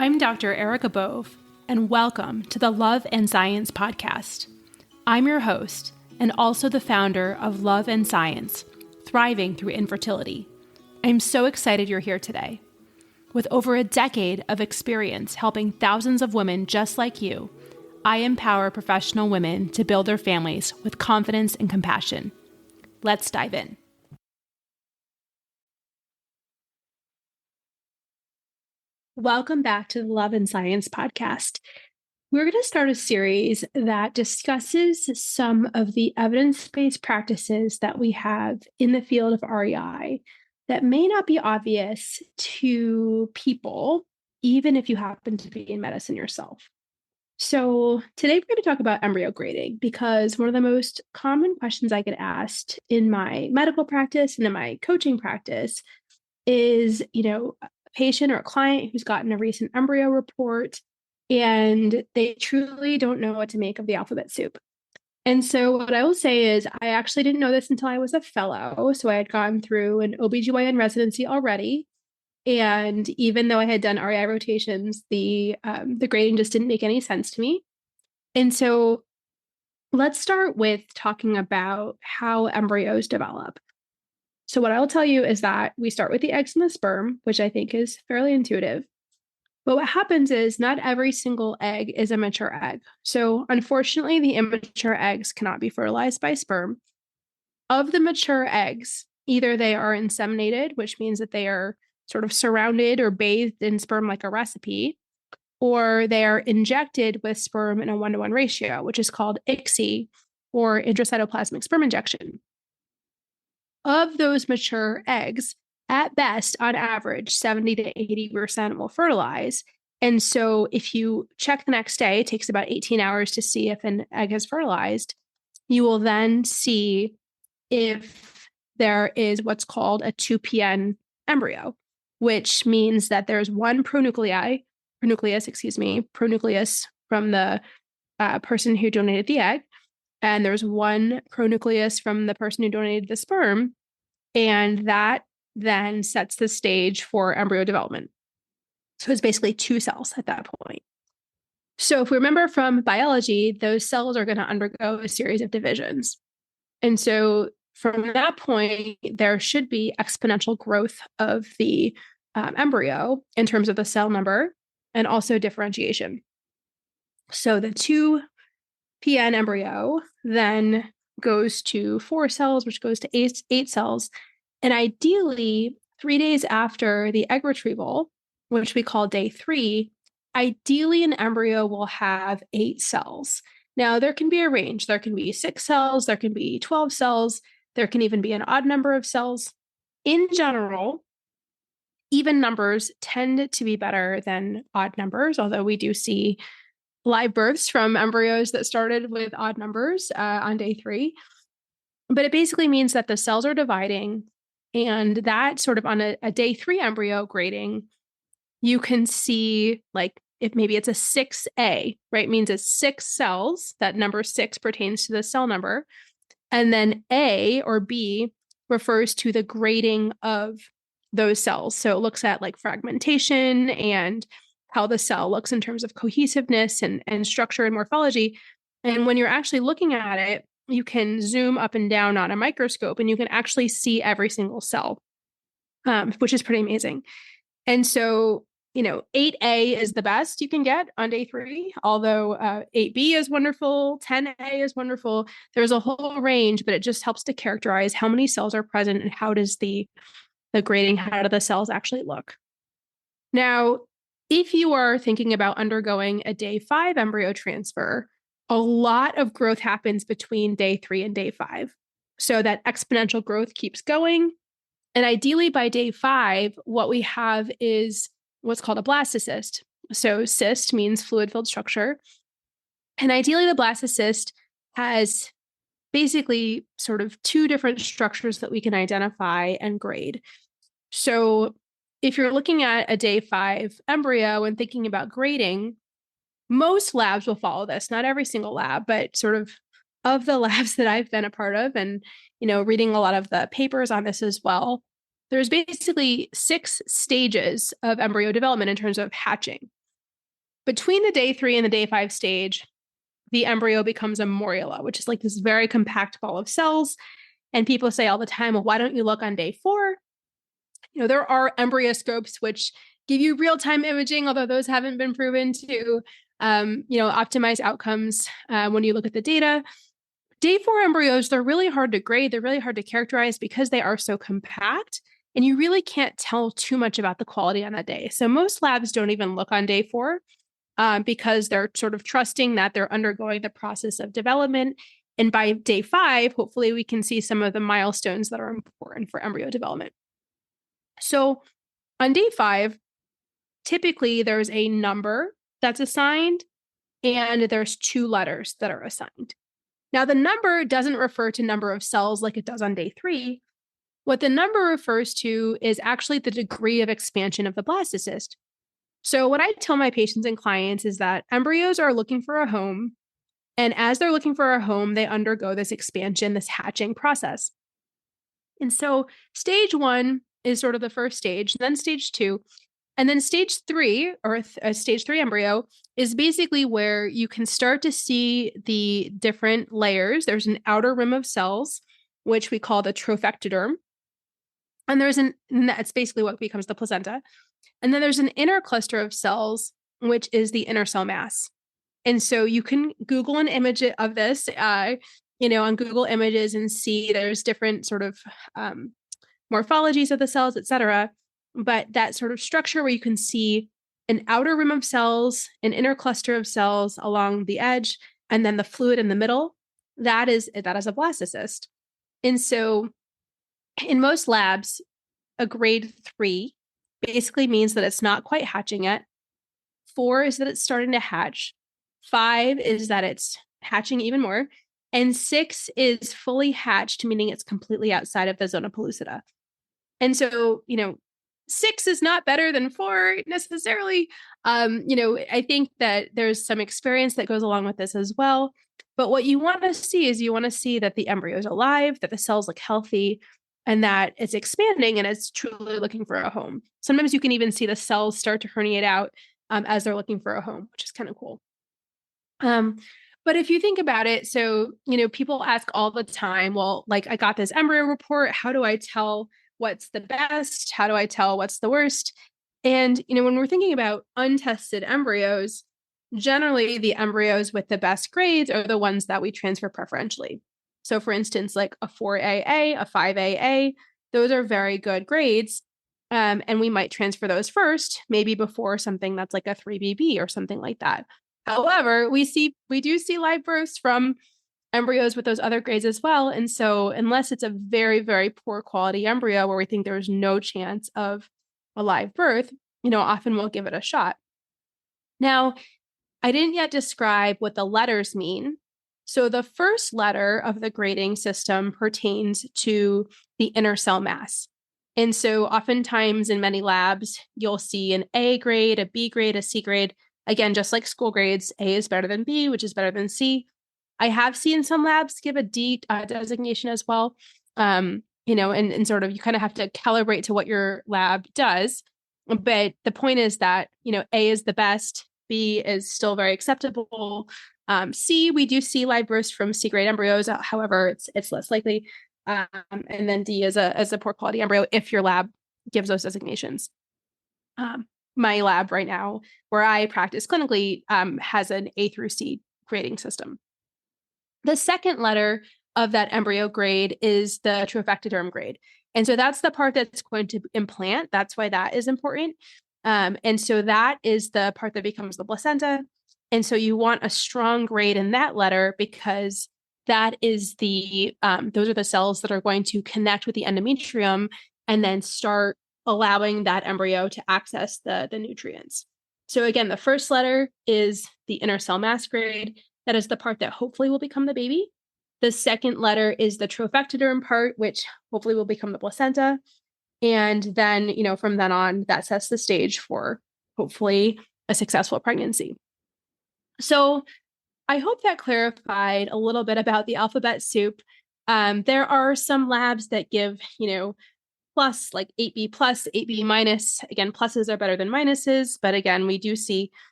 I'm Dr. Erica Bove, and welcome to the Love and Science podcast. I'm your host, and also the founder of Love and Science, Thriving Through Infertility. I'm so excited you're here today. With over a decade of experience helping thousands of women just like you, I empower professional women to build their families with confidence and compassion. Let's dive in. Welcome back to the Love and Science podcast. We're going to start a series that discusses some of the evidence-based practices that we have in the field of REI that may not be obvious to people, even if you happen to be in medicine yourself. So today we're going to talk about embryo grading because one of the most common questions I get asked in my medical practice and in my coaching practice is, a patient or a client who's gotten a recent embryo report and they truly don't know what to make of the alphabet soup. And so what I will say is I actually didn't know this until I was a fellow. So I had gone through an OBGYN residency already. And even though I had done REI rotations, the grading just didn't make any sense to me. And so let's start with talking about how embryos develop. So what I'll tell you is that we start with the eggs and the sperm, which I think is fairly intuitive. But what happens is not every single egg is a mature egg. So unfortunately, the immature eggs cannot be fertilized by sperm. Of the mature eggs, either they are inseminated, which means that they are sort of surrounded or bathed in sperm like a recipe, or they are injected with sperm in a 1-to-1 ratio, which is called ICSI, or intracytoplasmic sperm injection. Of those mature eggs, at best, on average, 70 to 80% will fertilize. And so if you check the next day, it takes about 18 hours to see if an egg has fertilized. You will then see if there is what's called a 2PN embryo, which means that there's one pronucleus from the person who donated the egg, and there's one pronucleus from the person who donated the sperm, and that then sets the stage for embryo development. So it's basically two cells at that point. So if we remember from biology, those cells are going to undergo a series of divisions. And so from that point, there should be exponential growth of the embryo in terms of the cell number and also differentiation. So the 2PN embryo then goes to 4 cells, which goes to 8 cells. And ideally, 3 days after the egg retrieval, which we call day 3, ideally an embryo will have 8 cells. Now, there can be a range. There can be 6 cells, there can be 12 cells, there can even be an odd number of cells. In general, even numbers tend to be better than odd numbers, although we do see live births from embryos that started with odd numbers on day 3. But it basically means that the cells are dividing, and that sort of on a day 3 embryo grading, you can see like if maybe it's a 6A, right? It means it's 6 cells. That number 6 pertains to the cell number. And then A or B refers to the grading of those cells. So it looks at like fragmentation and how the cell looks in terms of cohesiveness and structure and morphology. And when you're actually looking at it, you can zoom up and down on a microscope and you can actually see every single cell, which is pretty amazing. And so, 8A is the best you can get on day 3, although 8B is wonderful, 10A is wonderful. There's a whole range, but it just helps to characterize how many cells are present and how does the grading, how do the cells actually look. Now, if you are thinking about undergoing a day 5 embryo transfer, a lot of growth happens between day 3 and day 5. So that exponential growth keeps going. And ideally by day 5, what we have is what's called a blastocyst. So cyst means fluid-filled structure. And ideally the blastocyst has basically sort of 2 different structures that we can identify and grade. So if you're looking at a day 5 embryo and thinking about grading, most labs will follow this, not every single lab, but sort of the labs that I've been a part of and, reading a lot of the papers on this as well, there's basically 6 stages of embryo development in terms of hatching. Between the day 3 and the day 5 stage, the embryo becomes a morula, which is like this very compact ball of cells. And people say all the time, well, why don't you look on day 4? There are embryoscopes which give you real-time imaging, although those haven't been proven to, optimize outcomes when you look at the data. Day 4 embryos, they're really hard to grade. They're really hard to characterize because they are so compact, and you really can't tell too much about the quality on that day. So most labs don't even look on day 4 because they're sort of trusting that they're undergoing the process of development. And by day 5, hopefully we can see some of the milestones that are important for embryo development. So on day 5, typically there's a number that's assigned and there's 2 letters that are assigned. Now, the number doesn't refer to number of cells like it does on day 3. What the number refers to is actually the degree of expansion of the blastocyst. So what I tell my patients and clients is that embryos are looking for a home, and as they're looking for a home, they undergo this expansion, this hatching process. And so stage 1 is sort of the first stage, then stage 2, and then stage 3, or a stage 3 embryo, is basically where you can start to see the different layers. There's an outer rim of cells, which we call the trophectoderm. And that's basically what becomes the placenta. And then there's an inner cluster of cells, which is the inner cell mass. And so you can Google an image of this, on Google Images, and see there's different sort of morphologies of the cells, et cetera. But that sort of structure where you can see an outer rim of cells, an inner cluster of cells along the edge, and then the fluid in the middle, that is a blastocyst. And so in most labs, a grade 3 basically means that it's not quite hatching yet. 4 is that it's starting to hatch. 5 is that it's hatching even more. And 6 is fully hatched, meaning it's completely outside of the zona pellucida. And so, 6 is not better than 4 necessarily. I think that there's some experience that goes along with this as well. But what you want to see is that the embryo is alive, that the cells look healthy, and that it's expanding and it's truly looking for a home. Sometimes you can even see the cells start to herniate out as they're looking for a home, which is kind of cool. But if you think about it, so, people ask all the time, well, like, I got this embryo report. How do I tell what's the best? How do I tell what's the worst? And, when we're thinking about untested embryos, generally the embryos with the best grades are the ones that we transfer preferentially. So for instance, like a 4AA, a 5AA, those are very good grades. And we might transfer those first, maybe before something that's like a 3BB or something like that. However, we do see live births from embryos with those other grades as well. And so unless it's a very, very poor quality embryo where we think there's no chance of a live birth, often we'll give it a shot. Now, I didn't yet describe what the letters mean. So the first letter of the grading system pertains to the inner cell mass. And so oftentimes in many labs, you'll see an A grade, a B grade, a C grade. Again, just like school grades, A is better than B, which is better than C. I have seen some labs give a D designation as well. And sort of you kind of have to calibrate to what your lab does. But the point is that, A is the best, B is still very acceptable. C, we do see live births from C grade embryos. However, it's less likely. And then D is a poor quality embryo if your lab gives those designations. My lab right now, where I practice clinically, has an A through C grading system. The second letter of that embryo grade is the trophectoderm grade. And so that's the part that's going to implant. That's why that is important. And so that is the part that becomes the placenta. And so you want a strong grade in that letter because that is those are the cells that are going to connect with the endometrium and then start allowing that embryo to access the nutrients. So again, the first letter is the inner cell mass grade. That is the part that hopefully will become the baby. The second letter is the trophectoderm part, which hopefully will become the placenta. And then, from then on, that sets the stage for hopefully a successful pregnancy. So I hope that clarified a little bit about the alphabet soup. There are some labs that give, plus, like 8B plus, 8B minus. Again, pluses are better than minuses. But again, we do see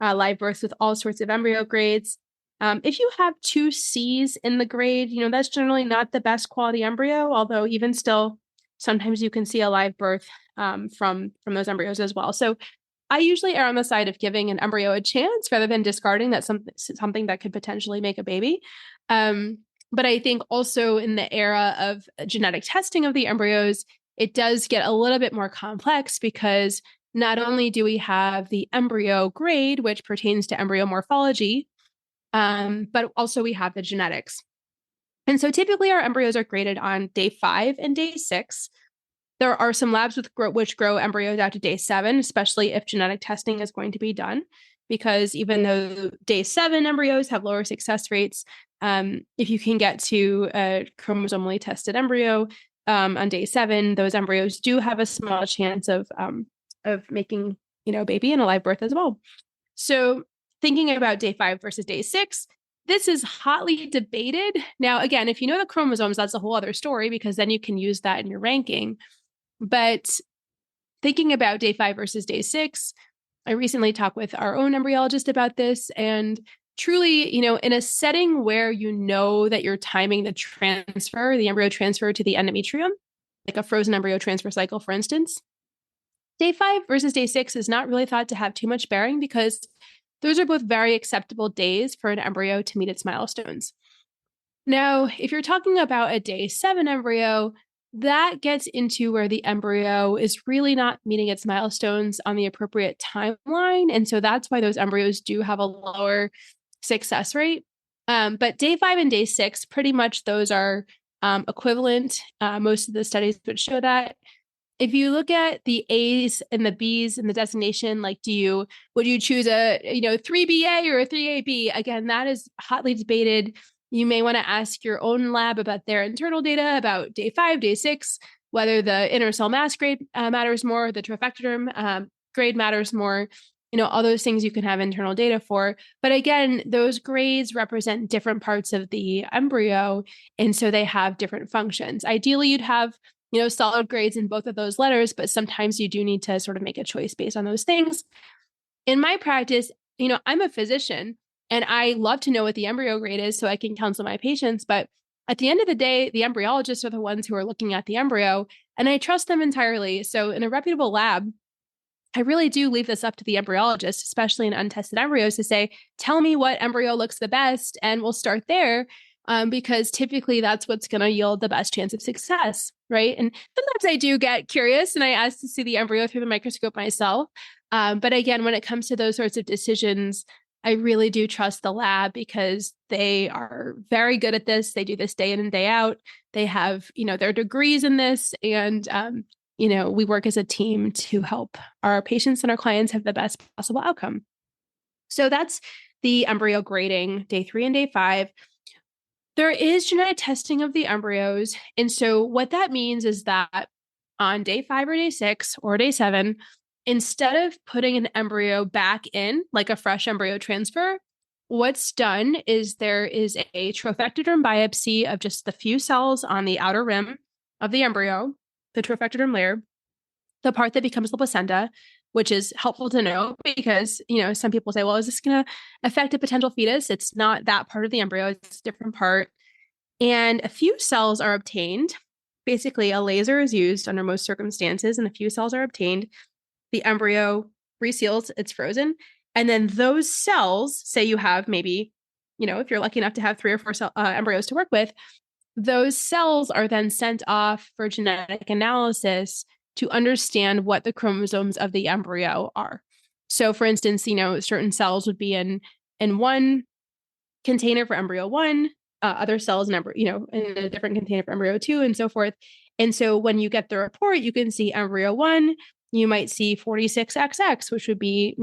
live births with all sorts of embryo grades. If you have two C's in the grade, that's generally not the best quality embryo, although even still, sometimes you can see a live birth from those embryos as well. So I usually err on the side of giving an embryo a chance rather than discarding that something that could potentially make a baby. But I think also in the era of genetic testing of the embryos, it does get a little bit more complex because not only do we have the embryo grade, which pertains to embryo morphology, but also we have the genetics. And so typically our embryos are graded on day 5 and day 6. There are some labs which grow embryos out to day 7, especially if genetic testing is going to be done, because even though day 7 embryos have lower success rates, if you can get to a chromosomally tested embryo on day 7, those embryos do have a small chance of making a baby and a live birth as well. So thinking about day 5 versus day 6, this is hotly debated. Now, again, if you know the chromosomes, that's a whole other story because then you can use that in your ranking. But thinking about day 5 versus day 6, I recently talked with our own embryologist about this. And truly, in a setting where that you're timing the embryo transfer to the endometrium, like a frozen embryo transfer cycle, for instance, day 5 versus day 6 is not really thought to have too much bearing because those are both very acceptable days for an embryo to meet its milestones. Now, if you're talking about a day 7 embryo, that gets into where the embryo is really not meeting its milestones on the appropriate timeline. And so that's why those embryos do have a lower success rate. But day 5 and day 6, pretty much those are equivalent. Most of the studies would show that. If you look at the A's and the B's and the designation, like would you choose a 3BA or a 3AB? Again, that is hotly debated. You may want to ask your own lab about their internal data about day 5, day 6, whether the inner cell mass grade matters more, the trophectoderm grade matters more, all those things you can have internal data for. But again, those grades represent different parts of the embryo. And so they have different functions. Ideally, you'd have solid grades in both of those letters, but sometimes you do need to sort of make a choice based on those things. In my practice, I'm a physician and I love to know what the embryo grade is so I can counsel my patients. But at the end of the day, the embryologists are the ones who are looking at the embryo and I trust them entirely. So in a reputable lab, I really do leave this up to the embryologist, especially in untested embryos, to say, tell me what embryo looks the best and we'll start there. Because typically that's what's going to yield the best chance of success, right? And sometimes I do get curious and I ask to see the embryo through the microscope myself. But again, when it comes to those sorts of decisions, I really do trust the lab because they are very good at this. They do this day in and day out. They have, their degrees in this. And, we work as a team to help our patients and our clients have the best possible outcome. So that's the embryo grading, day 3 and day 5. There is genetic testing of the embryos. And so what that means is that on day 5 or day 6 or day 7, instead of putting an embryo back in like a fresh embryo transfer, what's done is there is a trophectoderm biopsy of just the few cells on the outer rim of the embryo, the trophectoderm layer, the part that becomes the placenta, which is helpful to know because, some people say, well, is this going to affect a potential fetus? It's not that part of the embryo. It's a different part. And a few cells are obtained. Basically, a laser is used under most circumstances, and a few cells are obtained. The embryo reseals, it's frozen. And then those cells, say you have maybe, if you're lucky enough to have 3 or 4 embryos to work with, those cells are then sent off for genetic analysis to understand what the chromosomes of the embryo are. So for instance, certain cells would be in one container for embryo 1, other cells in a different container for embryo 2, and so forth. And so when you get the report, you can see embryo 1, you might see 46XX, which would be,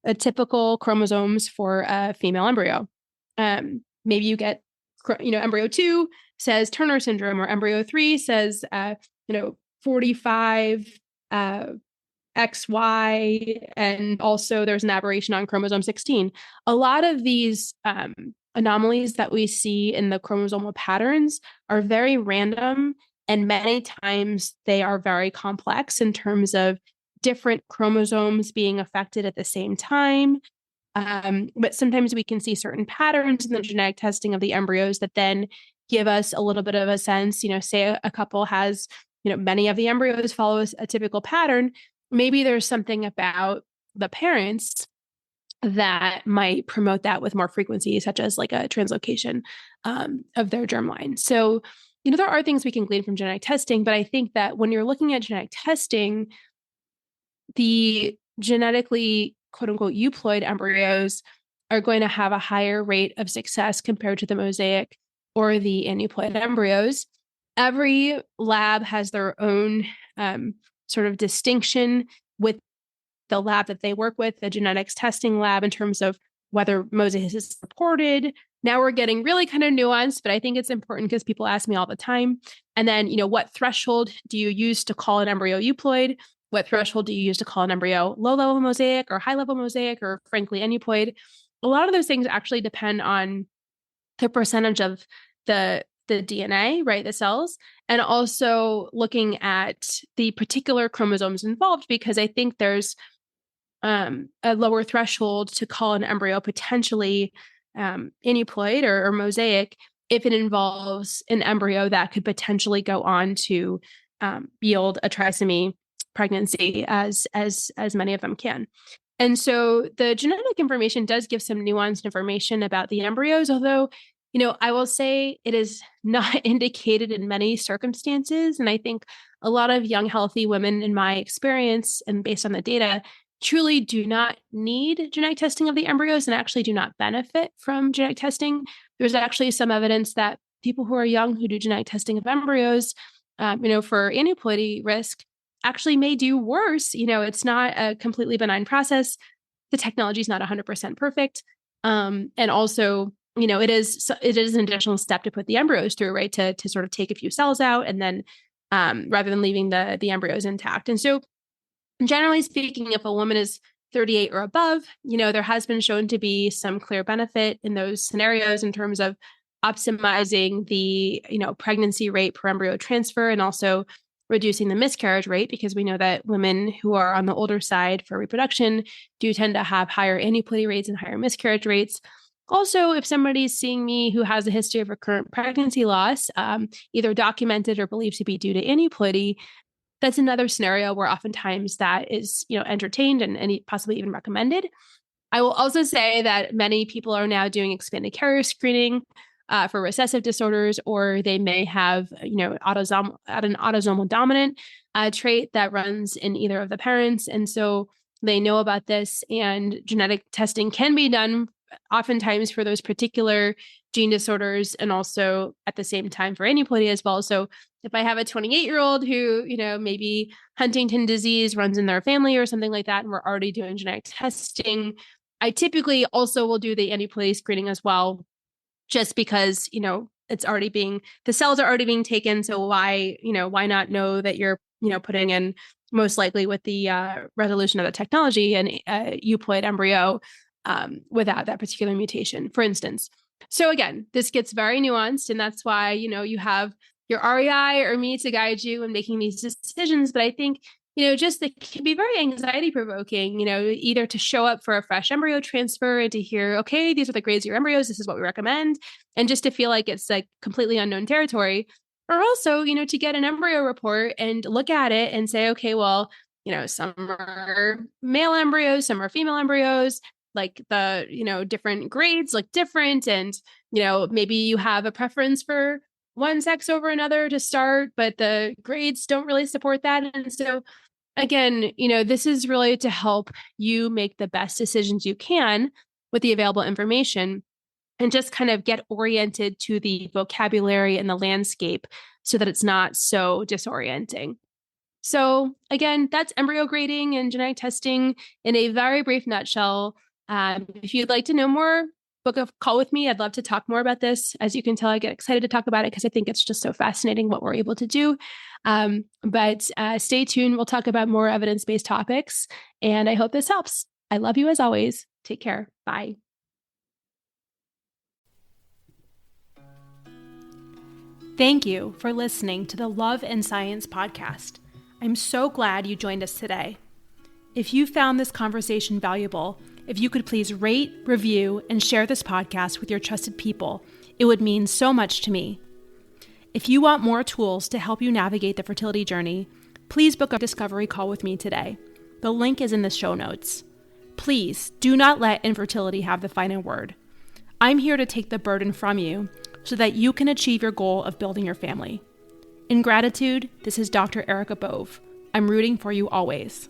a typical chromosomes for a female embryo. Maybe you get, embryo 2 says Turner syndrome, or embryo 3 says, 45 XY, and also there's an aberration on chromosome 16. A lot of these anomalies that we see in the chromosomal patterns are very random, and many times they are very complex in terms of different chromosomes being affected at the same time. But sometimes we can see certain patterns in the genetic testing of the embryos that then give us a little bit of a sense, say a couple has, many of the embryos follow a typical pattern. Maybe there's something about the parents that might promote that with more frequency, such as like a translocation of their germline. So, there are things we can glean from genetic testing, but I think that when you're looking at genetic testing, the genetically quote unquote euploid embryos are going to have a higher rate of success compared to the mosaic or the aneuploid embryos. Every lab has their own sort of distinction with the lab that they work with, the genetics testing lab, in terms of whether mosaic is reported. Now we're getting really kind of nuanced, but I think it's important because people ask me all the time. And then, what threshold do you use to call an embryo euploid? What threshold do you use to call an embryo low-level mosaic or high-level mosaic or frankly aneuploid? A lot of those things actually depend on the percentage of the DNA, right, the cells, and also looking at the particular chromosomes involved, because I think there's a lower threshold to call an embryo potentially aneuploid or mosaic if it involves an embryo that could potentially go on to yield a trisomy pregnancy, as many of them can. And so the genetic information does give some nuanced information about the embryos, although, I will say it is not indicated in many circumstances. And I think a lot of young, healthy women, in my experience and based on the data, truly do not need genetic testing of the embryos and actually do not benefit from genetic testing. There's actually some evidence that people who are young who do genetic testing of embryos, for aneuploidy risk, actually may do worse. It's not a completely benign process. The technology is not 100% perfect. And also, it is an additional step to put the embryos through, right? To sort of take a few cells out and then rather than leaving the embryos intact. And so generally speaking, if a woman is 38 or above, there has been shown to be some clear benefit in those scenarios in terms of optimizing the, pregnancy rate per embryo transfer and also reducing the miscarriage rate, because we know that women who are on the older side for reproduction do tend to have higher aneuploidy rates and higher miscarriage rates. Also, if somebody's seeing me who has a history of recurrent pregnancy loss, either documented or believed to be due to aneuploidy, that's another scenario where oftentimes that is, entertained and possibly even recommended. I will also say that many people are now doing expanded carrier screening for recessive disorders, or they may have, an autosomal dominant trait that runs in either of the parents. And so they know about this, and genetic testing can be done oftentimes for those particular gene disorders and also at the same time for aneuploidy as well. So if I have a 28-year-old who, maybe Huntington disease runs in their family or something like that, and we're already doing genetic testing, I typically also will do the aneuploidy screening as well, just because, the cells are already being taken. So why not know that you're, putting in most likely with the resolution of the technology and euploid embryo without that particular mutation, for instance. So again, this gets very nuanced, and that's why, you have your REI or me to guide you in making these decisions. But I think, just it can be very anxiety provoking, either to show up for a fresh embryo transfer and to hear, okay, these are the grades of your embryos, this is what we recommend, and just to feel like it's like completely unknown territory. Or also, to get an embryo report and look at it and say, okay, well, some are male embryos, some are female embryos, like the, different grades look different. And, maybe you have a preference for one sex over another to start, but the grades don't really support that. And so again, this is really to help you make the best decisions you can with the available information and just kind of get oriented to the vocabulary and the landscape so that it's not so disorienting. So again, that's embryo grading and genetic testing in a very brief nutshell. If you'd like to know more, book a call with me. I'd love to talk more about this. As you can tell, I get excited to talk about it because I think it's just so fascinating what we're able to do. But stay tuned. We'll talk about more evidence-based topics, and I hope this helps. I love you as always. Take care. Bye. Thank you for listening to the Love and Science podcast. I'm so glad you joined us today. If you found this conversation valuable, if you could please rate, review, and share this podcast with your trusted people, it would mean so much to me. If you want more tools to help you navigate the fertility journey, please book a discovery call with me today. The link is in the show notes. Please do not let infertility have the final word. I'm here to take the burden from you so that you can achieve your goal of building your family. In gratitude, this is Dr. Erica Bove. I'm rooting for you always.